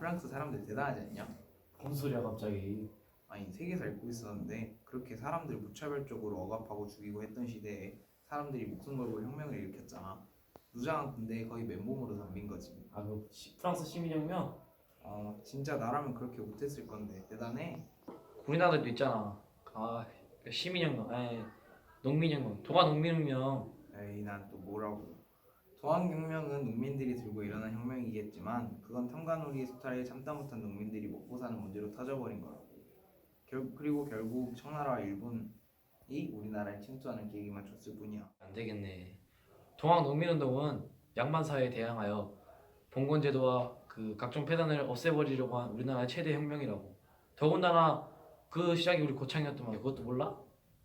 프랑스 사람들 대단하지 않냐? 무슨 소리야 갑자기. 아니 세계에서 읽고 있었는데 그렇게 사람들을 무차별적으로 억압하고 죽이고 했던 시대에 사람들이 목숨 걸고 혁명을 일으켰잖아. 무장한 군대에 거의 맨몸으로 덤빈 거지. 프랑스 시민혁명? 진짜 나라면 그렇게 못했을 건데 대단해. 우리나라도 있잖아. 시민혁명, 농민혁명, 동아농민혁명. 에이 난 또 뭐라고. 동학혁명은 농민들이 들고 일어난 혁명이겠지만 그건 탐관오리의 수탈에 참다 못한 농민들이 먹고 사는 문제로 터져버린 거라고. 그리고 결국 청나라와 일본이 우리나라에 침투하는 계기만 줬을 뿐이야. 안 되겠네. 동학농민운동은 양반사회에 대항하여 봉건제도와 그 각종 폐단을 없애버리려고 한 우리나라의 최대 혁명이라고. 더군다나 그 시작이 우리 고창이었더만. 그것도 몰라?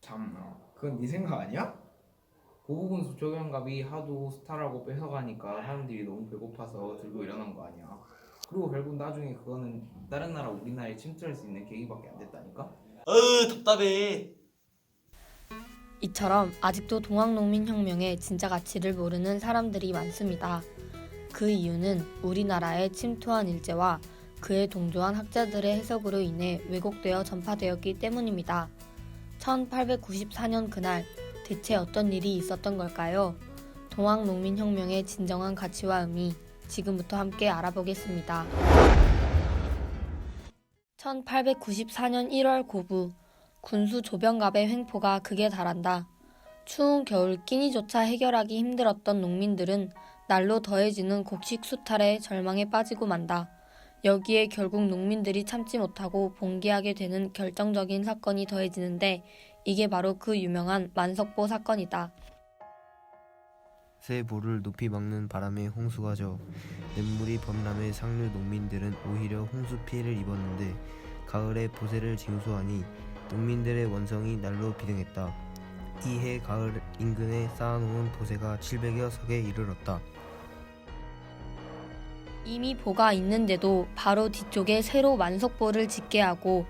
참, 그건 네 생각 아니야? 고부군 조병갑이 하도 스타라고 뺏어가니까 사람들이 너무 배고파서 들고 일어난 거 아니야. 그리고 결국 나중에 그거는 다른 나라 우리나라에 침투할 수 있는 계기밖에 안 됐다니까? 답답해. 이처럼 아직도 동학농민혁명의 진짜 가치를 모르는 사람들이 많습니다. 그 이유는 우리나라에 침투한 일제와 그에 동조한 학자들의 해석으로 인해 왜곡되어 전파되었기 때문입니다. 1894년 그날 대체 어떤 일이 있었던 걸까요? 동학농민혁명의 진정한 가치와 의미, 지금부터 함께 알아보겠습니다. 1894년 1월 고부, 군수 조병갑의 횡포가 극에 달한다. 추운 겨울 끼니조차 해결하기 힘들었던 농민들은 날로 더해지는 곡식 수탈에 절망에 빠지고 만다. 여기에 결국 농민들이 참지 못하고 봉기하게 되는 결정적인 사건이 더해지는데 이게 바로 그 유명한 만석보 사건이다. 새 보를 높이 막는 바람에 홍수가 져 냇물이 범람해 상류 농민들은 오히려 홍수 피해를 입었는데 가을에 보세를 징수하니 농민들의 원성이 날로 비등했다. 이해 가을 인근에 쌓아놓은 보세가 700여 석에 이르렀다. 이미 보가 있는데도 바로 뒤쪽에 새로 만석보를 짓게 하고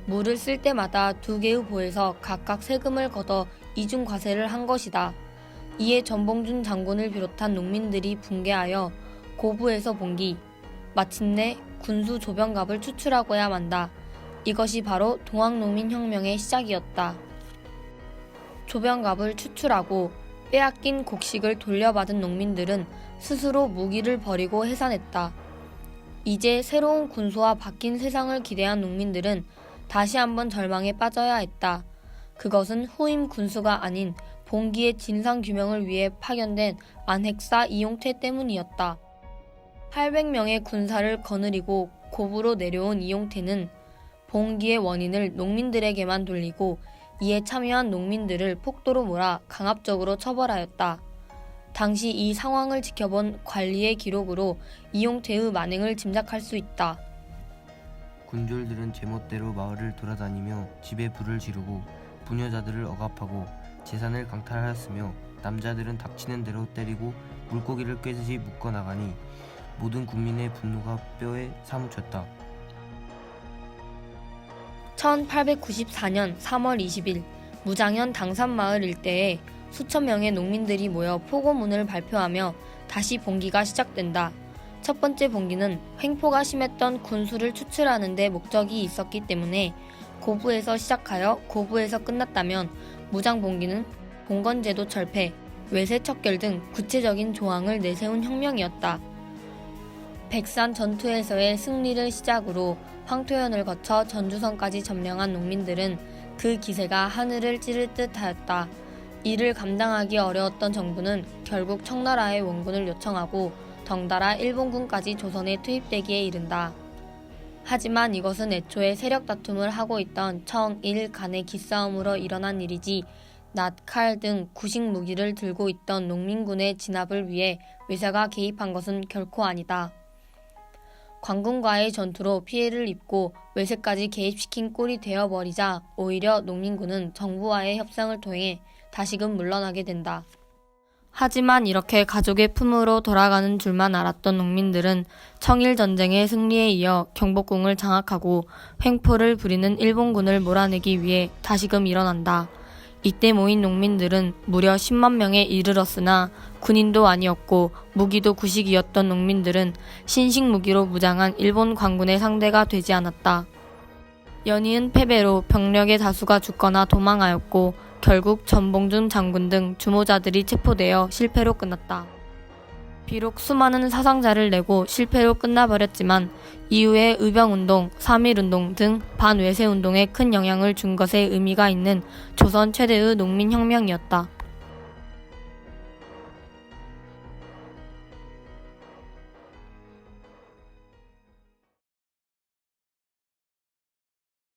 물을 쓸 때마다 두 개의 보에서 각각 세금을 걷어 이중과세를 한 것이다. 이에 전봉준 장군을 비롯한 농민들이 붕괴하여 고부에서 봉기, 마침내 군수 조병갑을 추출하고야 만다. 이것이 바로 동학농민혁명의 시작이었다. 조병갑을 추출하고 빼앗긴 곡식을 돌려받은 농민들은 스스로 무기를 버리고 해산했다. 이제 새로운 군수와 바뀐 세상을 기대한 농민들은 다시 한번 절망에 빠져야 했다. 그것은 후임 군수가 아닌 봉기의 진상규명을 위해 파견된 안핵사 이용태 때문이었다. 800명의 군사를 거느리고 고부로 내려온 이용태는 봉기의 원인을 농민들에게만 돌리고 이에 참여한 농민들을 폭도로 몰아 강압적으로 처벌하였다. 당시 이 상황을 지켜본 관리의 기록으로 이용태의 만행을 짐작할 수 있다. 군졸들은 제멋대로 마을을 돌아다니며 집에 불을 지르고 부녀자들을 억압하고 재산을 강탈하였으며 남자들은 닥치는 대로 때리고 물고기를 꿰듯이 묶어나가니 모든 국민의 분노가 뼈에 사무쳤다. 1894년 3월 20일 무장현 당산마을 일대에 수천 명의 농민들이 모여 포고문을 발표하며 다시 봉기가 시작된다. 첫 번째 봉기는 횡포가 심했던 군수를 추출하는 데 목적이 있었기 때문에 고부에서 시작하여 고부에서 끝났다면 무장봉기는 봉건제도 철폐, 외세 척결 등 구체적인 조항을 내세운 혁명이었다. 백산 전투에서의 승리를 시작으로 황토현을 거쳐 전주성까지 점령한 농민들은 그 기세가 하늘을 찌를 듯 하였다. 이를 감당하기 어려웠던 정부는 결국 청나라의 원군을 요청하고 덩달아 일본군까지 조선에 투입되기에 이른다. 하지만 이것은 애초에 세력 다툼을 하고 있던 청일 간의 기싸움으로 일어난 일이지 낫, 칼 등 구식 무기를 들고 있던 농민군의 진압을 위해 외세가 개입한 것은 결코 아니다. 관군과의 전투로 피해를 입고 외세까지 개입시킨 꼴이 되어버리자 오히려 농민군은 정부와의 협상을 통해 다시금 물러나게 된다. 하지만 이렇게 가족의 품으로 돌아가는 줄만 알았던 농민들은 청일전쟁의 승리에 이어 경복궁을 장악하고 횡포를 부리는 일본군을 몰아내기 위해 다시금 일어난다. 이때 모인 농민들은 무려 10만 명에 이르렀으나 군인도 아니었고 무기도 구식이었던 농민들은 신식 무기로 무장한 일본 관군의 상대가 되지 않았다. 연이은 패배로 병력의 다수가 죽거나 도망하였고 결국 전봉준 장군 등 주모자들이 체포되어 실패로 끝났다. 비록 수많은 사상자를 내고 실패로 끝나버렸지만 이후에 의병운동, 3.1운동 등 반외세운동에 큰 영향을 준 것에 의미가 있는 조선 최대의 농민혁명이었다.